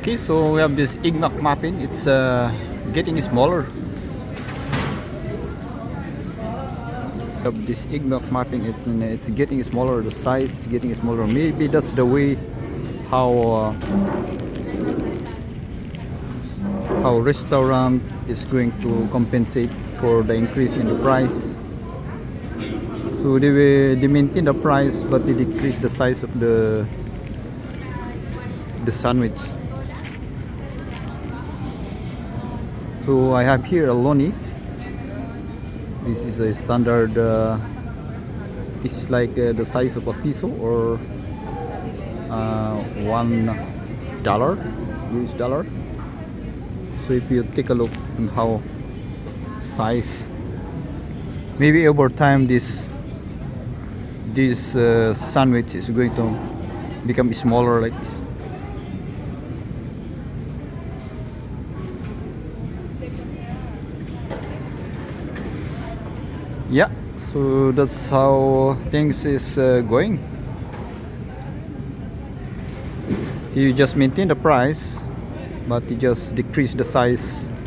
Okay, so we have this egg muffin. It's getting smaller. We have this egg muffin. It's getting smaller. The size is getting smaller. Maybe that's the way how restaurant is going to compensate for the increase in the price. So they maintain the price, but they decrease the size of the sandwich. So I have here a loni. This is a standard. This is like the size of a peso or $1 US dollar. So if you take a look on how size, maybe over time this sandwich is going to become smaller like this. Yeah, so that's how things is going. You just maintain the price, but you just decrease the size